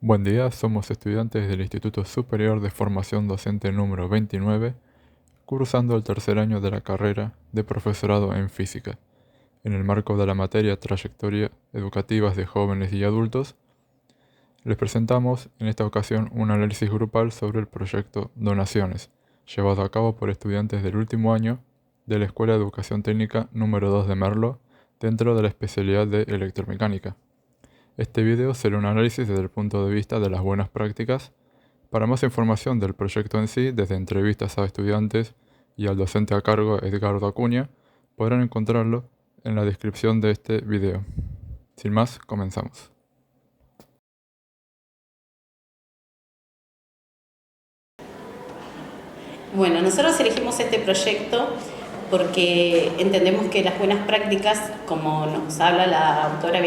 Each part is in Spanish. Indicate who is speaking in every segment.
Speaker 1: Buen día, somos estudiantes del Instituto Superior de Formación Docente número 29, cursando el tercer año de la carrera de profesorado en física. En el marco de la materia Trayectoria Educativas de Jóvenes y Adultos, les presentamos en esta ocasión un análisis grupal sobre el proyecto Donaciones, llevado a cabo por estudiantes del último año de la Escuela de Educación Técnica número 2 de Merlo, dentro de la especialidad de electromecánica. Este video será un análisis desde el punto de vista de las buenas prácticas. Para más información del proyecto en sí, desde entrevistas a estudiantes y al docente a cargo Edgardo Acuña, podrán encontrarlo en la descripción de este video. Sin más, comenzamos.
Speaker 2: Bueno, nosotros elegimos este proyecto porque entendemos que las buenas prácticas, como nos habla la autora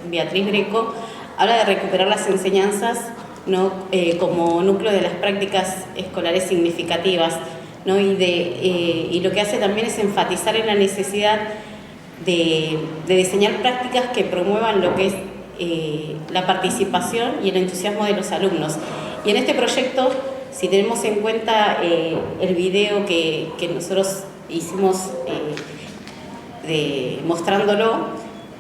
Speaker 2: Beatriz Greco, habla de recuperar las enseñanzas, ¿no? Como núcleo de las prácticas escolares significativas, ¿no? Y lo que hace también es enfatizar en la necesidad de diseñar prácticas que promuevan lo que es la participación y el entusiasmo de los alumnos. Y en este proyecto, si tenemos en cuenta el video que nosotros hicimos mostrándolo,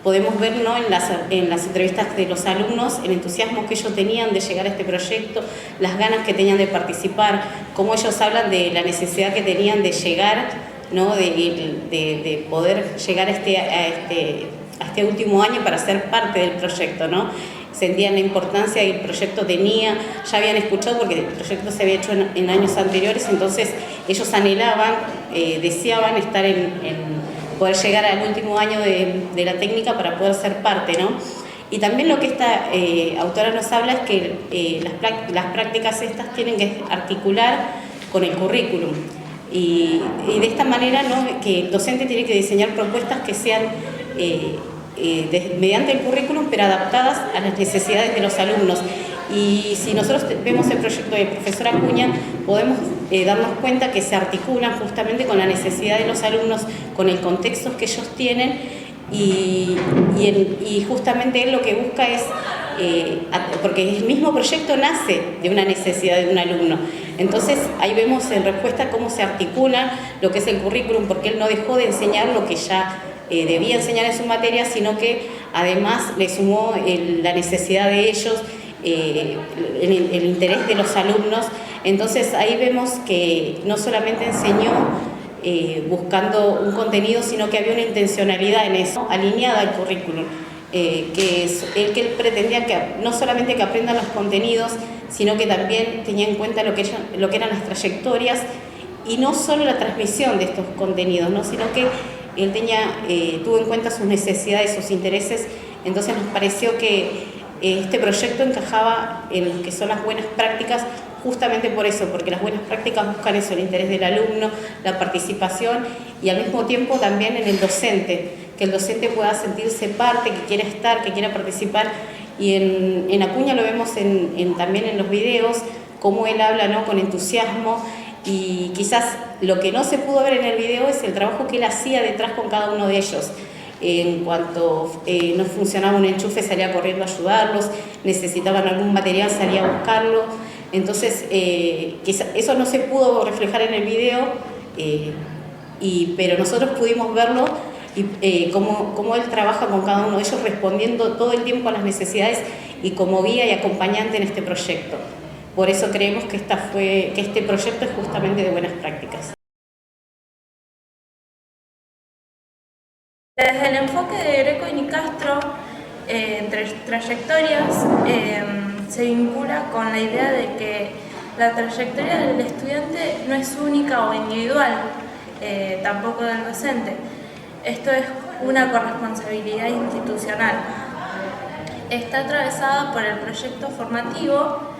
Speaker 2: podemos ver, ¿no?, en las entrevistas de los alumnos el entusiasmo que ellos tenían de llegar a este proyecto, las ganas que tenían de participar, cómo ellos hablan de la necesidad que tenían de llegar, ¿no?, de poder llegar a este último año para ser parte del proyecto, ¿no? Sentían la importancia que el proyecto tenía, ya habían escuchado porque el proyecto se había hecho en años anteriores, entonces ellos anhelaban, deseaban estar poder llegar al último año de la técnica para poder ser parte, ¿no? Y también lo que esta autora nos habla es que las prácticas estas tienen que articular con el currículum. Y de esta manera, ¿no?, que el docente tiene que diseñar propuestas que sean mediante el currículum, pero adaptadas a las necesidades de los alumnos. Y si nosotros vemos el proyecto de profesora Acuña, podemos darnos cuenta que se articulan justamente con la necesidad de los alumnos, con el contexto que ellos tienen, y justamente él lo que busca es, porque el mismo proyecto nace de una necesidad de un alumno. Entonces ahí vemos en respuesta cómo se articula lo que es el currículum, porque él no dejó de enseñar lo que ya debía enseñar en su materia, sino que además le sumó la necesidad de ellos, el interés de los alumnos. Entonces ahí vemos que no solamente enseñó buscando un contenido, sino que había una intencionalidad en eso, alineada al currículum, que él pretendía que no solamente que aprendan los contenidos, sino que también tenía en cuenta lo que eran las trayectorias, y no solo la transmisión de estos contenidos, ¿no?, sino que él tuvo en cuenta sus necesidades, sus intereses. Entonces nos pareció que este proyecto encajaba en lo que son las buenas prácticas, justamente por eso, porque las buenas prácticas buscan eso, el interés del alumno, la participación, y al mismo tiempo también en el docente, que el docente pueda sentirse parte, que quiera estar, que quiera participar. Y en Acuña lo vemos también en los videos, cómo él habla, ¿no?, con entusiasmo. Y quizás lo que no se pudo ver en el video es el trabajo que él hacía detrás con cada uno de ellos. En cuanto no funcionaba un enchufe, salía corriendo a ayudarlos, necesitaban algún material, salía a buscarlo. Entonces, quizás eso no se pudo reflejar en el video, pero nosotros pudimos verlo, y cómo él trabaja con cada uno de ellos, respondiendo todo el tiempo a las necesidades y como guía y acompañante en este proyecto. Por eso creemos que este proyecto es justamente de buenas prácticas.
Speaker 3: Desde el enfoque de Greco y Nicastro, trayectorias, se vincula con la idea de que la trayectoria del estudiante no es única o individual, tampoco del docente. Esto es una corresponsabilidad institucional. Está atravesada por el proyecto formativo,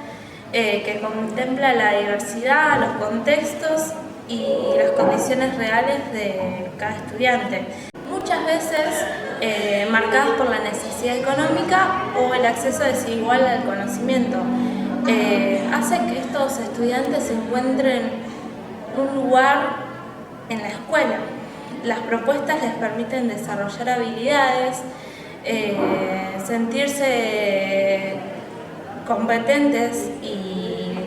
Speaker 3: que contempla la diversidad, los contextos y las condiciones reales de cada estudiante. Muchas veces marcadas por la necesidad económica o el acceso desigual al conocimiento. Hace que estos estudiantes encuentren un lugar en la escuela. Las propuestas les permiten desarrollar habilidades, sentirse competentes y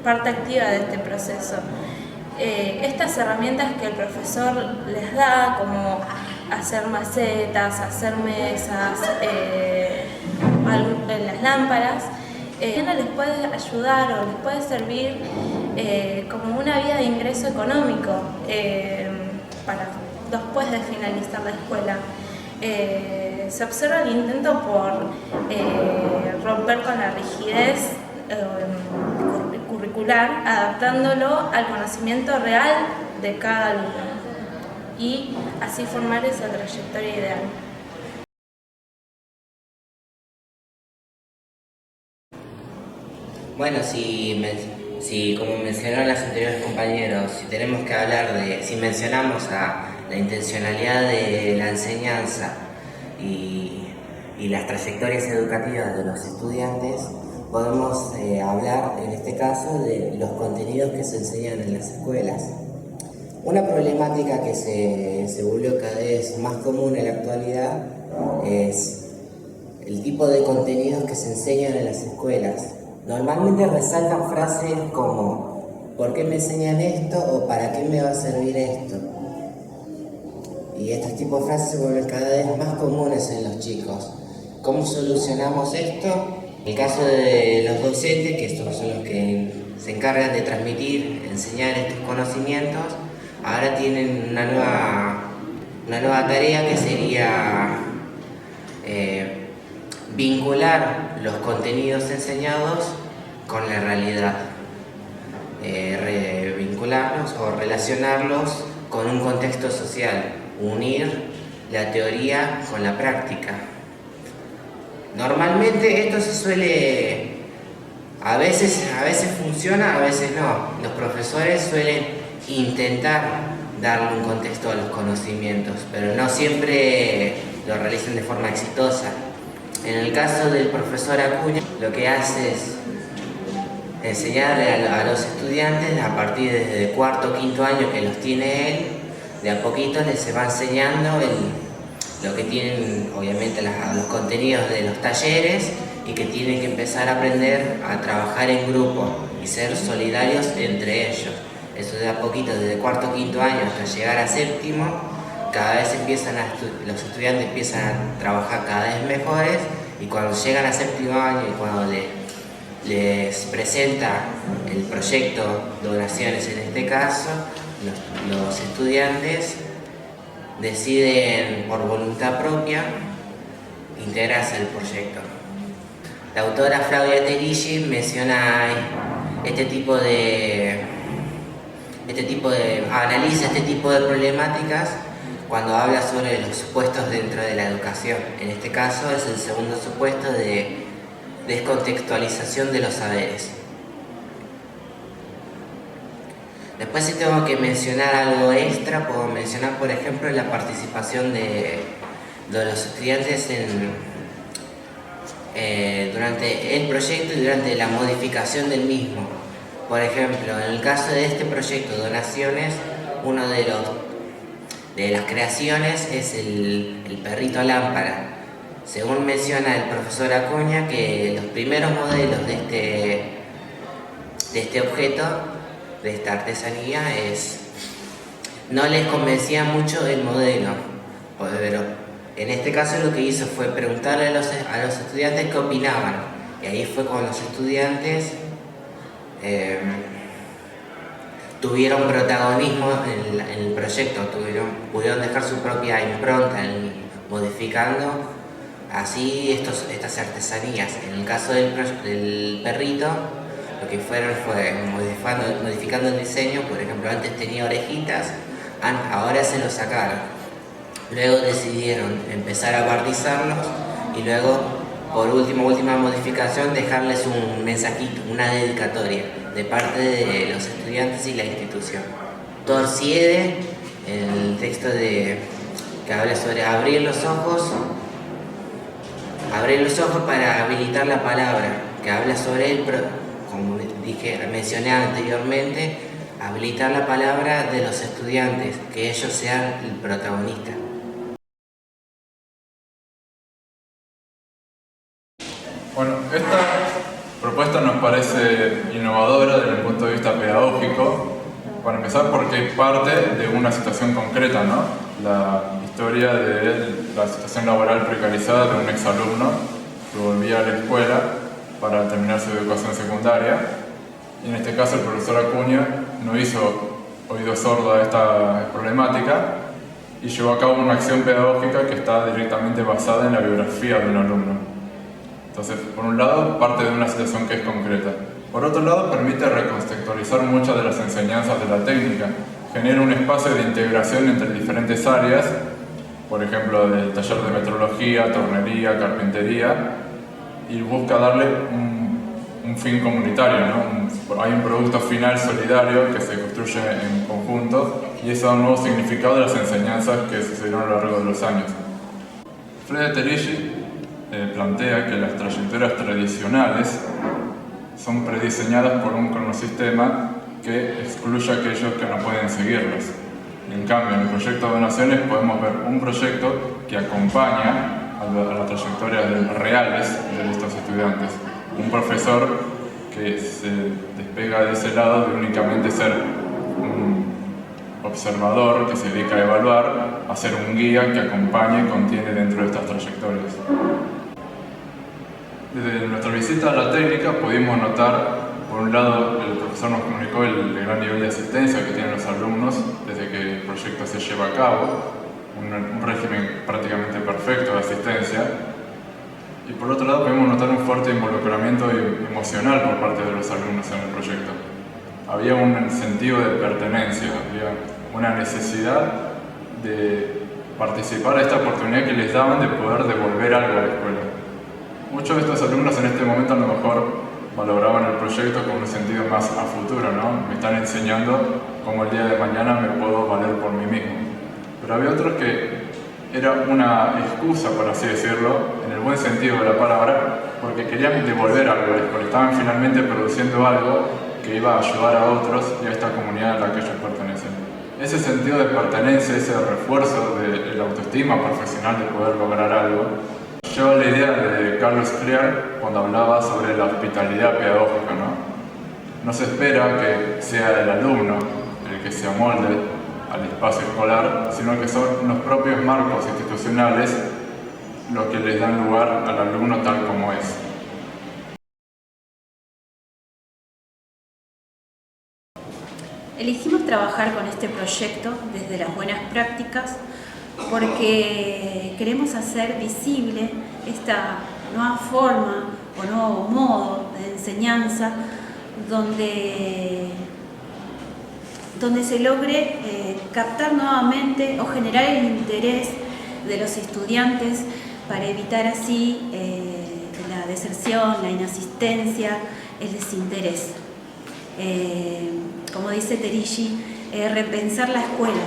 Speaker 3: parte activa de este proceso. Estas herramientas que el profesor les da, como hacer macetas, hacer mesas, las lámparas, les puede ayudar o les puede servir como una vía de ingreso económico para después de finalizar la escuela. Se observa el intento por romper con la rigidez curricular, adaptándolo al conocimiento real de cada alumno y así formar esa trayectoria ideal.
Speaker 4: Bueno, si como mencionaron los anteriores compañeros, si mencionamos a la intencionalidad de la enseñanza y las trayectorias educativas de los estudiantes, podemos hablar en este caso de los contenidos que se enseñan en las escuelas. Una problemática que se volvió cada vez más común en la actualidad es el tipo de contenidos que se enseñan en las escuelas. Normalmente resaltan frases como ¿por qué me enseñan esto? O ¿para qué me va a servir esto? Y estos tipos de frases se vuelven cada vez más comunes en los chicos. ¿Cómo solucionamos esto? En el caso de los docentes, que estos son los que se encargan de transmitir, enseñar estos conocimientos, ahora tienen una nueva tarea que sería vincular los contenidos enseñados con la realidad, vincularlos o relacionarlos con un contexto social, unir la teoría con la práctica. Normalmente esto se suele, a veces funciona, a veces no. Los profesores suelen intentar darle un contexto a los conocimientos, pero no siempre lo realizan de forma exitosa. En el caso del profesor Acuña, lo que hace es enseñarle a los estudiantes a partir de cuarto o quinto año que los tiene él, de a poquito les se va enseñando lo que tienen, obviamente, los contenidos de los talleres y que tienen que empezar a aprender a trabajar en grupo y ser solidarios entre ellos. Eso de a poquito, desde cuarto o quinto año hasta llegar a séptimo, cada vez los estudiantes empiezan a trabajar cada vez mejores, y cuando llegan a séptimo año y cuando les presenta el proyecto donaciones en este caso, los estudiantes deciden por voluntad propia integrarse al proyecto. La autora Flavia Terigi menciona analiza este tipo de problemáticas cuando habla sobre los supuestos dentro de la educación. En este caso es el segundo supuesto de descontextualización de los saberes. Después, si tengo que mencionar algo extra, puedo mencionar, por ejemplo, la participación de los estudiantes durante el proyecto y durante la modificación del mismo. Por ejemplo, en el caso de este proyecto Donaciones, uno de las creaciones es el perrito lámpara. Según menciona el profesor Acuña, que los primeros modelos de este objeto, de esta artesanía, no les convencía mucho el modelo, pero en este caso lo que hizo fue preguntarle a los estudiantes qué opinaban, y ahí fue cuando los estudiantes tuvieron protagonismo en el proyecto, pudieron dejar su propia impronta modificando así estas artesanías. En el caso del perrito, lo que fue modificando el diseño. Por ejemplo, antes tenía orejitas, ahora se lo sacaron. Luego decidieron empezar a bardizarlos y luego, por última modificación, dejarles un mensajito, una dedicatoria de parte de los estudiantes y la institución. Torciede, el texto que habla sobre abrir los ojos para habilitar la palabra, que habla sobre como mencioné anteriormente, habilitar la palabra de los estudiantes, que ellos sean el protagonista.
Speaker 1: Bueno, esta propuesta nos parece innovadora desde el punto de vista pedagógico, para empezar porque parte de una situación concreta, ¿no? La historia de la situación laboral precarizada de un exalumno que volvía a la escuela para terminar su educación secundaria. Y en este caso el profesor Acuña no hizo oído sordo a esta problemática y llevó a cabo una acción pedagógica que está directamente basada en la biografía de un alumno. Entonces, por un lado, parte de una situación que es concreta. Por otro lado, permite recontextualizar muchas de las enseñanzas de la técnica. Genera un espacio de integración entre diferentes áreas, por ejemplo, del taller de metrología, tornería, carpintería, y busca darle un fin comunitario, ¿no? Hay un producto final solidario que se construye en conjunto y eso da un nuevo significado de las enseñanzas que sucedieron a lo largo de los años. Fede Terigi plantea que las trayectorias tradicionales son prediseñadas por un cronosistema que excluye a aquellos que no pueden seguirlas. En cambio, en el proyecto de donaciones podemos ver un proyecto que acompaña a las trayectorias reales de estos estudiantes. Un profesor que se despega de ese lado de únicamente ser un observador que se dedica a evaluar, a ser un guía que acompaña y contiene dentro de estas trayectorias. Desde nuestra visita a la técnica pudimos notar, por un lado, el profesor nos comunicó el gran nivel de asistencia que tienen los alumnos desde que el proyecto se lleva a cabo, un régimen prácticamente perfecto de asistencia. Y por otro lado pudimos notar un fuerte involucramiento emocional por parte de los alumnos en el proyecto. Había un sentido de pertenencia, había una necesidad de participar a esta oportunidad que les daban de poder devolver algo a la escuela. Muchos de estos alumnos en este momento a lo mejor valoraban el proyecto con un sentido más a futuro, ¿no? Me están enseñando cómo el día de mañana me puedo valer por mí mismo. Pero había otros que era una excusa, por así decirlo, en el buen sentido de la palabra, porque querían devolver algo a la escuela. Estaban finalmente produciendo algo que iba a ayudar a otros y a esta comunidad a la que ellos pertenecen. Ese sentido de pertenencia, ese refuerzo de la autoestima profesional de poder lograr algo, lleva la idea de Carlos Clear cuando hablaba sobre la hospitalidad pedagógica, ¿no? No se espera que sea el alumno el que se amolde al espacio escolar, sino que son los propios marcos institucionales los que les dan lugar al alumno tal como es.
Speaker 5: Elegimos trabajar con este proyecto desde las buenas prácticas porque queremos hacer visible esta nueva forma o nuevo modo de enseñanza donde se logre captar nuevamente o generar el interés de los estudiantes para evitar así la deserción, la inasistencia, el desinterés. Como dice Terigi, repensar la escuela.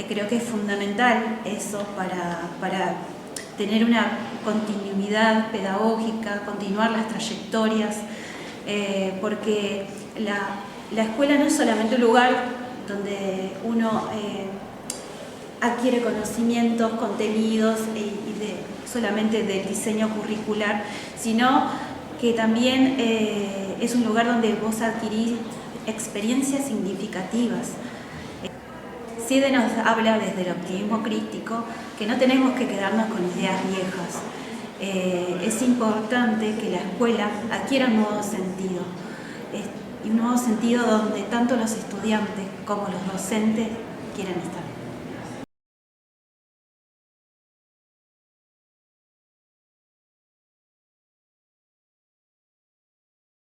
Speaker 5: Creo que es fundamental eso para tener una continuidad pedagógica, continuar las trayectorias, porque la escuela no es solamente un lugar donde uno adquiere conocimientos, contenidos solamente del diseño curricular, sino que también es un lugar donde vos adquirís experiencias significativas. Siede nos habla desde el optimismo crítico que no tenemos que quedarnos con ideas viejas. Es importante que la escuela adquiera un nuevo sentido. Y un nuevo sentido donde tanto los estudiantes como los docentes quieran estar.